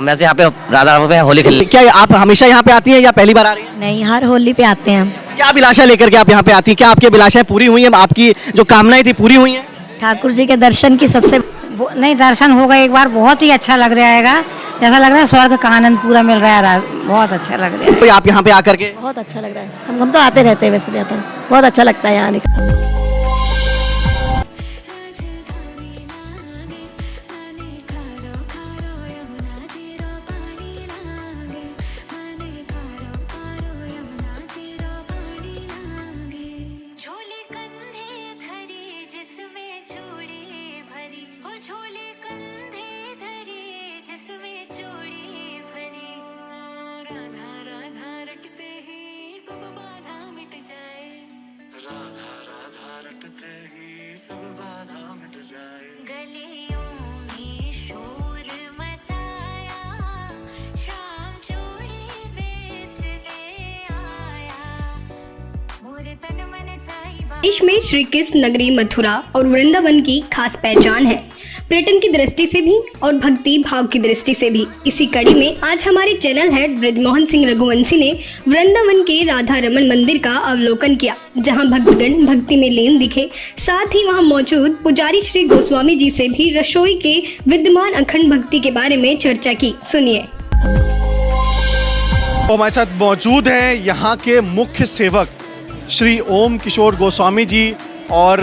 हम वैसे यहाँ पे राधा राम पे होली खेलने। क्या आप हमेशा यहाँ पे आती हैं या पहली बार आ रही हैं? नहीं, हर होली पे आते हैं हम। क्या अभिलाषा लेकर के आप यहाँ पे आती हैं? क्या आपकी अभिलाषाएं पूरी हुई हैं? आपकी जो कामनाएं थी पूरी हुई हैं? ठाकुर जी के दर्शन की सबसे नहीं, दर्शन होगा एक बार, बहुत ही अच्छा लग रहा है, जैसा लग रहा है स्वर्ग का आनंद पूरा मिल रहा है, बहुत अच्छा लग रहा है। तो आप यहाँ पे आकर के बहुत अच्छा लग रहा है। हम तो आते रहते हैं वैसे भी, आता बहुत अच्छा लगता है यहाँ आने का। देश में श्री कृष्ण नगरी मथुरा और वृंदावन की खास पहचान है, पर्यटन की दृष्टि से भी और भक्ति भाव की दृष्टि से भी। इसी कड़ी में आज हमारे चैनल हेड बृजमोहन सिंह रघुवंशी ने वृंदावन के राधा रमन मंदिर का अवलोकन किया, जहां भक्तगण भक्ति में लीन दिखे। साथ ही वहां मौजूद पुजारी श्री गोस्वामी जी से भी रसोई के विद्यमान अखंड भक्ति के बारे में चर्चा की। सुनिए। हमारे साथ मौजूद हैं यहाँ के मुख्य सेवक श्री ओम किशोर गोस्वामी जी। और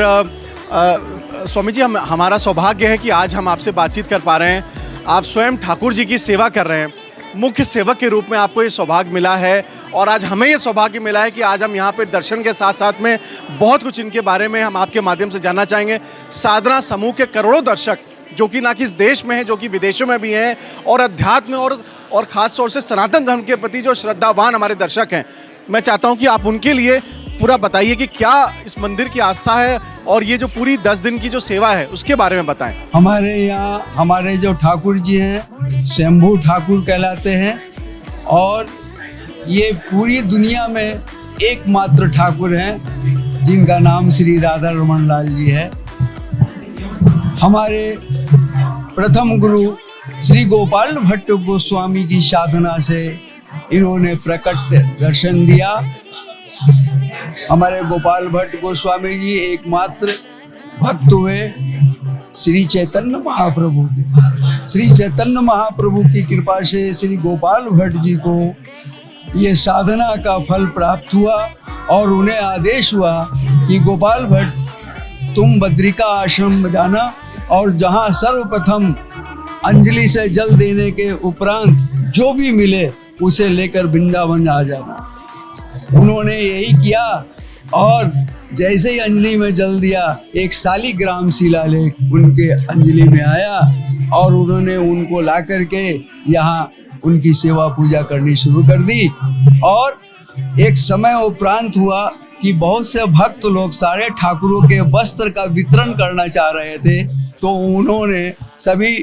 स्वामी जी, हमारा सौभाग्य है कि आज हम आपसे बातचीत कर पा रहे हैं। आप स्वयं ठाकुर जी की सेवा कर रहे हैं, मुख्य सेवक के रूप में आपको ये सौभाग्य मिला है। और आज हमें ये सौभाग्य मिला है कि आज हम यहाँ पे दर्शन के साथ साथ में बहुत कुछ इनके बारे में हम आपके माध्यम से जानना चाहेंगे। साधना समूह के करोड़ों दर्शक जो कि ना कि इस देश में हैं, जो कि विदेशों में भी हैं, और अध्यात्म और ख़ास तौर से सनातन धर्म के प्रति जो श्रद्धावान हमारे दर्शक हैं, मैं चाहता हूँ कि आप उनके लिए पूरा बताइए कि क्या इस मंदिर की आस्था है और ये जो पूरी 10 दिन की जो सेवा है उसके बारे में बताएं। हमारे यहाँ हमारे जो ठाकुर जी हैं शंभू ठाकुर कहलाते हैं, और ये पूरी दुनिया में एकमात्र ठाकुर हैं जिनका नाम श्री राधा रमन लाल जी है। हमारे प्रथम गुरु श्री गोपाल भट्ट गोस्वामी की साधना से इन्होंने प्रकट दर्शन दिया। हमारे गोपाल भट्ट गोस्वामी जी एकमात्र भक्त हुए श्री चैतन्य महाप्रभु के। श्री चैतन्य महाप्रभु की कृपा से श्री गोपाल भट्ट जी को ये साधना का फल प्राप्त हुआ, और उन्हें आदेश हुआ कि गोपाल भट्ट तुम बद्रिका आश्रम में जाना, और जहाँ सर्वप्रथम अंजलि से जल देने के उपरांत जो भी मिले उसे लेकर वृंदावन आ जाना। उन्होंने यही किया, और जैसे ही अंजलि में जल दिया, एक शालिग्राम शिलालेख उनके अंजलि में आया, और उन्होंने उनको ला करके यहाँ उनकी सेवा पूजा करनी शुरू कर दी। और एक समय उपरांत हुआ कि बहुत से भक्त लोग सारे ठाकुरों के वस्त्र का वितरण करना चाह रहे थे, तो उन्होंने सभी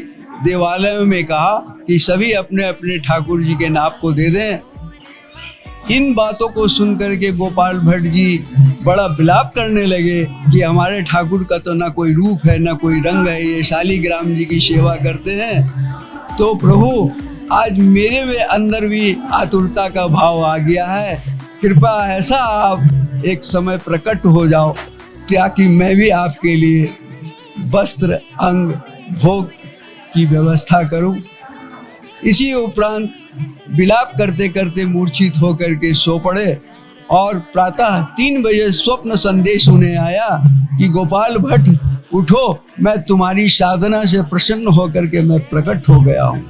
देवालयों में कहा कि सभी अपने अपने ठाकुर जी के नाप को दे दें। इन बातों को सुनकर के गोपाल भट्ट जी बड़ा विलाप करने लगे कि हमारे ठाकुर का तो ना कोई रूप है ना कोई रंग है, ये शालिग्राम जी की सेवा करते हैं। तो प्रभु, आज मेरे में अंदर भी आतुरता का भाव आ गया है, कृपा ऐसा आप एक समय प्रकट हो जाओ ताकि मैं भी आपके लिए वस्त्र अंग भोग की व्यवस्था करूं। इसी उपरांत विलाप करते करते मूर्छित होकर के सो पड़े, और प्रातः 3 बजे स्वप्न संदेश उन्हें आया कि गोपाल भट्ट उठो, मैं तुम्हारी साधना से प्रसन्न होकर के मैं प्रकट हो गया हूँ।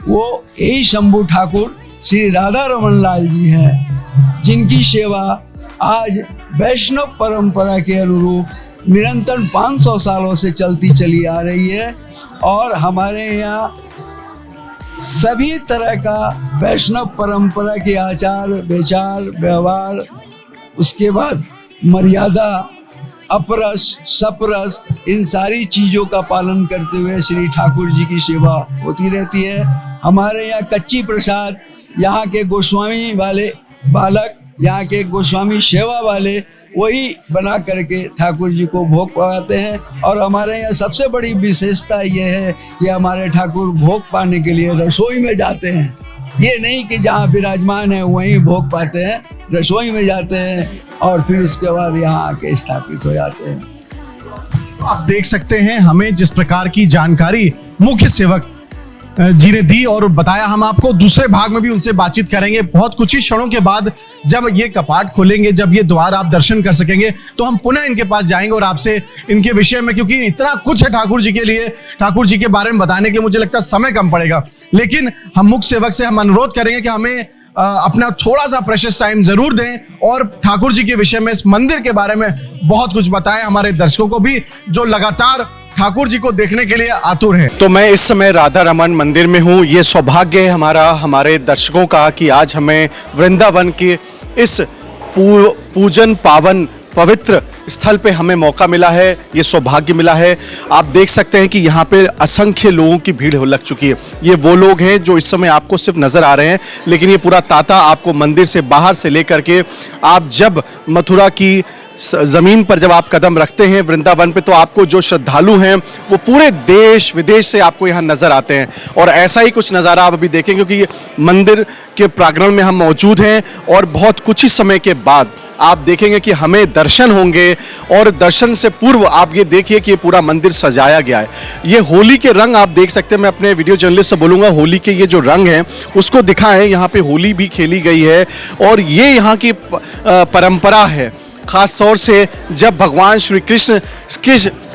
वो यही शंभू ठाकुर श्री राधा रमन लाल जी हैं, जिनकी सेवा आज वैष्णव परंपरा के अनुरूप निरंतर 500 सालों से चलती चली आ रही है। और हमारे यहाँ सभी तरह का वैष्णव परंपरा के आचार विचार व्यवहार, उसके बाद मर्यादा, अपरस सपरस, इन सारी चीज़ों का पालन करते हुए श्री ठाकुर जी की सेवा होती रहती है। हमारे यहाँ कच्ची प्रसाद, यहाँ के गोस्वामी वाले बालक, यहाँ के गोस्वामी सेवा वाले, वही बना करके ठाकुर जी को भोग पवाते हैं। और हमारे यहाँ सबसे बड़ी विशेषता ये है कि हमारे ठाकुर भोग पाने के लिए रसोई में जाते हैं। ये नहीं कि जहाँ विराजमान है वहीं भोग पाते हैं, रसोई में जाते हैं और फिर उसके बाद यहाँ आके स्थापित हो जाते हैं। आप देख सकते हैं हमें जिस प्रकार की जानकारी मुख्य सेवक जी ने दी और बताया, हम आपको दूसरे भाग में भी उनसे बातचीत करेंगे। बहुत कुछ ही क्षणों के बाद जब ये कपाट खोलेंगे, जब ये द्वार आप दर्शन कर सकेंगे, तो हम पुनः इनके पास जाएंगे और आपसे इनके विषय में, क्योंकि इतना कुछ है ठाकुर जी के लिए, ठाकुर जी के बारे में बताने के लिए मुझे लगता है समय कम पड़ेगा। लेकिन हम मुख्य सेवक से हम अनुरोध करेंगे कि हमें अपना थोड़ा सा प्रेशियस टाइम जरूर दें और ठाकुर जी के विषय में, इस मंदिर के बारे में बहुत कुछ बताएं हमारे दर्शकों को भी, जो लगातार ठाकुर जी को देखने के लिए आतुर है। तो मैं इस समय राधा रमन मंदिर में हूँ। ये सौभाग्य है हमारे दर्शकों का कि आज हमें वृंदावन के इस पूजन पावन पवित्र स्थल पे हमें मौका मिला है, ये सौभाग्य मिला है। आप देख सकते हैं कि यहाँ पे असंख्य लोगों की भीड़ लग चुकी है। ये वो लोग हैं जो इस समय आपको सिर्फ नज़र आ रहे हैं, लेकिन ये पूरा तांता आपको मंदिर से बाहर से लेकर के, आप जब मथुरा की ज़मीन पर जब आप कदम रखते हैं वृंदावन पे, तो आपको जो श्रद्धालु हैं वो पूरे देश विदेश से आपको यहाँ नज़र आते हैं। और ऐसा ही कुछ नज़ारा आप अभी देखें, क्योंकि मंदिर के प्रांगण में हम मौजूद हैं और बहुत कुछ ही समय के बाद आप देखेंगे कि हमें दर्शन होंगे। और दर्शन से पूर्व आप ये देखिए कि ये पूरा मंदिर सजाया गया है। ये होली के रंग आप देख सकते हैं। मैं अपने वीडियो जर्नलिस्ट से बोलूँगा होली के ये जो रंग हैं उसको दिखाएं। यहाँ पे होली भी खेली गई है और ये यहाँ की परंपरा है। खास तौर से जब भगवान श्री कृष्ण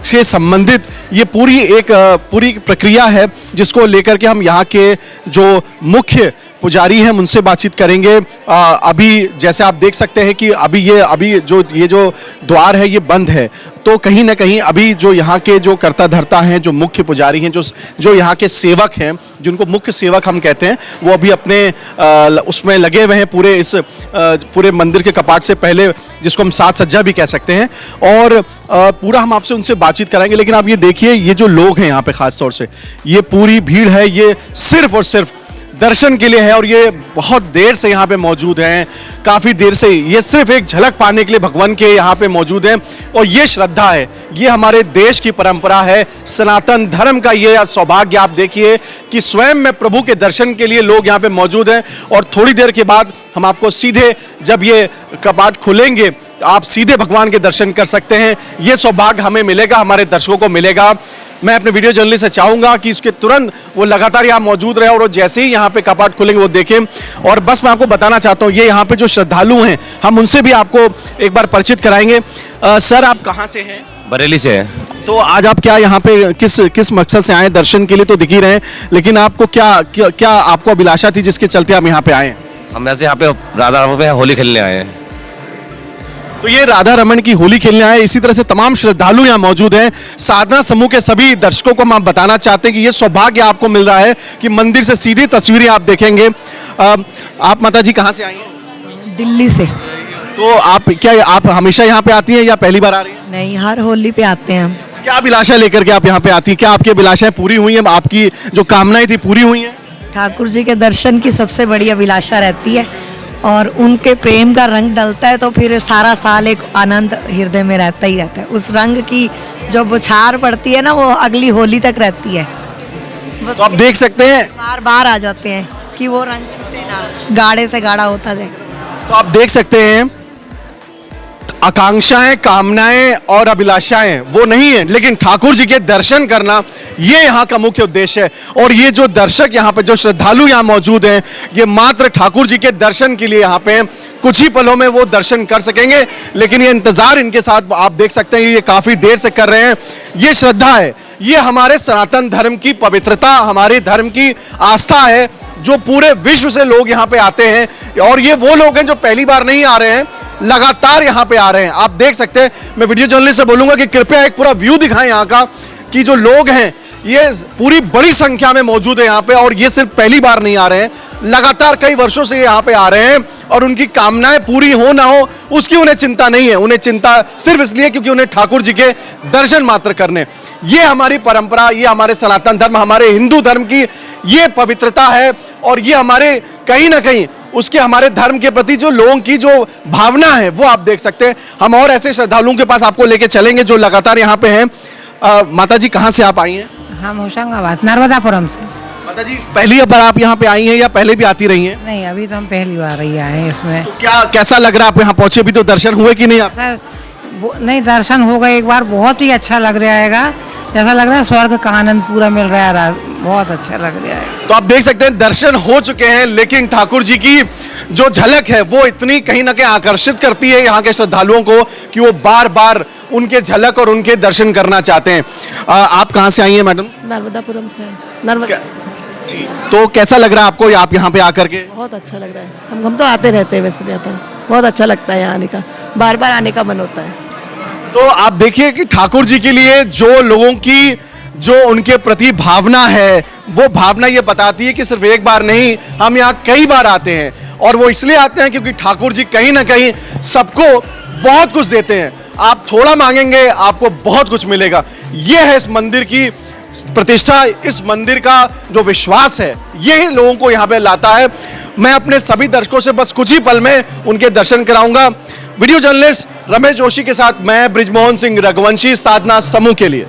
से संबंधित ये पूरी प्रक्रिया है, जिसको लेकर के हम यहाँ के जो मुख्य पुजारी हैं उनसे बातचीत करेंगे। अभी जैसे आप देख सकते हैं कि अभी जो द्वार है ये बंद है, तो कहीं ना कहीं अभी जो यहाँ के जो कर्ता धर्ता हैं, जो मुख्य पुजारी हैं, जो यहाँ के सेवक हैं, जिनको मुख्य सेवक हम कहते हैं, वो अभी अपने उसमें लगे हुए हैं पूरे मंदिर के कपाट से पहले, जिसको हम साज सज्जा भी कह सकते हैं। और पूरा हम आपसे उनसे बातचीत कराएंगे। लेकिन आप ये देखिए, ये जो लोग हैं यहाँ पे खास तौर से, ये पूरी भीड़ है, ये सिर्फ और सिर्फ दर्शन के लिए है और ये बहुत देर से यहाँ पे मौजूद हैं, काफ़ी देर से। ये सिर्फ एक झलक पाने के लिए भगवान के यहाँ पे मौजूद हैं। और ये श्रद्धा है, ये हमारे देश की परंपरा है, सनातन धर्म का ये सौभाग्य। आप देखिए कि स्वयं में प्रभु के दर्शन के लिए लोग यहाँ पे मौजूद हैं। और थोड़ी देर के बाद हम आपको सीधे, जब ये कपाट खुलेंगे, आप सीधे भगवान के दर्शन कर सकते हैं। ये सौभाग्य हमें मिलेगा, हमारे दर्शकों को मिलेगा। मैं अपने वीडियो जर्नलिस्ट से चाहूँगा कि उसके तुरंत वो लगातार यहाँ मौजूद रहे और जैसे ही यहाँ पे कपाट खुलेंगे वो देखें। और बस मैं आपको बताना चाहता हूँ, ये यहाँ पे जो श्रद्धालु हैं, हम उनसे भी आपको एक बार परिचित कराएंगे। सर, आप कहाँ से हैं? बरेली से है। तो आज आप क्या यहाँ पे किस मकसद से आए? दर्शन के लिए तो दिख ही रहे हैं, लेकिन आपको क्या आपको अभिलाषा थी जिसके चलते आप यहाँ पे आए? हम वैसे यहाँ पे राधा रमन पे होली खेलने आए हैं। तो ये राधा रमन की होली खेलने आए। इसी तरह से तमाम श्रद्धालु यहाँ मौजूद हैं। साधना समूह के सभी दर्शकों को हम बताना चाहते हैं कि ये सौभाग्य आपको मिल रहा है कि मंदिर से सीधी तस्वीरें आप देखेंगे। आप माता जी कहाँ से आई हैं? दिल्ली से। तो आप हमेशा यहाँ पे आती हैं या पहली बार आ रही हैं? नहीं, हर होली पे आते हैं हम। क्या अभिलाषा लेकर के आप यहाँ पे आती हैं? क्या आपकी अभिलाषाएं पूरी हुई हैं? आपकी जो कामनाएं थी पूरी हुई हैं? ठाकुर जी के दर्शन की सबसे बड़ी अभिलाषा रहती है और उनके प्रेम का रंग डलता है तो फिर सारा साल एक आनंद हृदय में रहता ही रहता है। उस रंग की जो बौछार पड़ती है ना, वो अगली होली तक रहती है। बस तो आप देख सकते हैं, बार बार आ जाते हैं कि वो रंग छूटे ना, गाढ़े से गाढ़ा होता जाए। तो आप देख सकते हैं, आकांक्षाएं, कामनाएं और अभिलाषाएं वो नहीं है, लेकिन ठाकुर जी के दर्शन करना ये यहाँ का मुख्य उद्देश्य है। और ये जो दर्शक यहाँ पे, जो श्रद्धालु यहाँ मौजूद हैं, ये मात्र ठाकुर जी के दर्शन के लिए यहाँ पे कुछ ही पलों में वो दर्शन कर सकेंगे। लेकिन ये इंतजार इनके साथ आप देख सकते हैं, ये काफी देर से कर रहे हैं। ये श्रद्धा है, ये हमारे सनातन धर्म की पवित्रता, हमारे धर्म की आस्था है, जो पूरे विश्व से लोग यहाँ पे आते हैं। और ये वो लोग हैं जो पहली बार नहीं आ रहे हैं, लगातार यहाँ पे आ रहे हैं। आप देख सकते हैं, मैं वीडियो जर्नलिस्ट से बोलूंगा कि कृपया एक पूरा व्यू दिखाएं यहाँ का, कि जो लोग हैं ये पूरी बड़ी संख्या में मौजूद है यहाँ पे। और ये सिर्फ पहली बार नहीं आ रहे हैं, लगातार कई वर्षों से यहाँ पे आ रहे हैं। और उनकी कामनाएं पूरी हो ना हो उसकी उन्हें चिंता नहीं है, उन्हें चिंता सिर्फ इसलिए क्योंकि उन्हें ठाकुर जी के दर्शन मात्र करने। ये हमारी परंपरा, ये हमारे सनातन धर्म, हमारे हिंदू धर्म की ये पवित्रता है। और ये हमारे कहीं ना कहीं उसके हमारे धर्म के प्रति जो लोगों की जो भावना है वो आप देख सकते हैं। हम और ऐसे श्रद्धालुओं के पास आपको लेके चलेंगे जो लगातार यहाँ पे हैं। माता जी कहाँ से आप आई हैं? हम होशंगाबाद नर्मदापुरम से। माता जी पहली बार आप यहाँ पे आई हैं या पहले भी आती रही हैं? नहीं, अभी तो हम पहली बार ही आए हैं इसमें। तो क्या कैसा लग रहा है? आप यहाँ पहुंचे भी तो दर्शन हुए कि नहीं आप? सर नहीं, दर्शन हो गए एक बार, बहुत ही अच्छा लग रहा है, जैसा लग रहा है स्वर्ग का आनंद पूरा मिल रहा है, बहुत अच्छा लग रहा है। तो आप देख सकते हैं दर्शन हो चुके हैं, लेकिन ठाकुर जी की जो झलक है वो इतनी कहीं ना कहीं आकर्षित करती है यहाँ के श्रद्धालुओं को कि वो बार बार उनके झलक और उनके दर्शन करना चाहते हैं। आप कहाँ से आई हैं मैडम? नर्मदापुरम से। नर्मदा जी, तो कैसा लग रहा है आपको आप यहाँ पे आकर के? बहुत अच्छा लग रहा है। हम तो आते रहते हैं वैसे भी यहाँ पर, बहुत अच्छा लगता है यहाँ आने का, बार बार आने का मन होता है। तो आप देखिए कि ठाकुर जी के लिए जो लोगों की जो उनके प्रति भावना है वो भावना ये बताती है कि सिर्फ एक बार नहीं, हम यहाँ कई बार आते हैं। और वो इसलिए आते हैं क्योंकि ठाकुर जी कहीं ना कहीं सबको बहुत कुछ देते हैं। आप थोड़ा मांगेंगे आपको बहुत कुछ मिलेगा। ये है इस मंदिर की प्रतिष्ठा, इस मंदिर का जो विश्वास है, यही लोगों को यहाँ पे लाता है। मैं अपने सभी दर्शकों से बस कुछ ही पल में उनके दर्शन कराऊंगा। वीडियो जर्नलिस्ट रमेश जोशी के साथ मैं ब्रिजमोहन सिंह रघुवंशी, साधना समूह के लिए।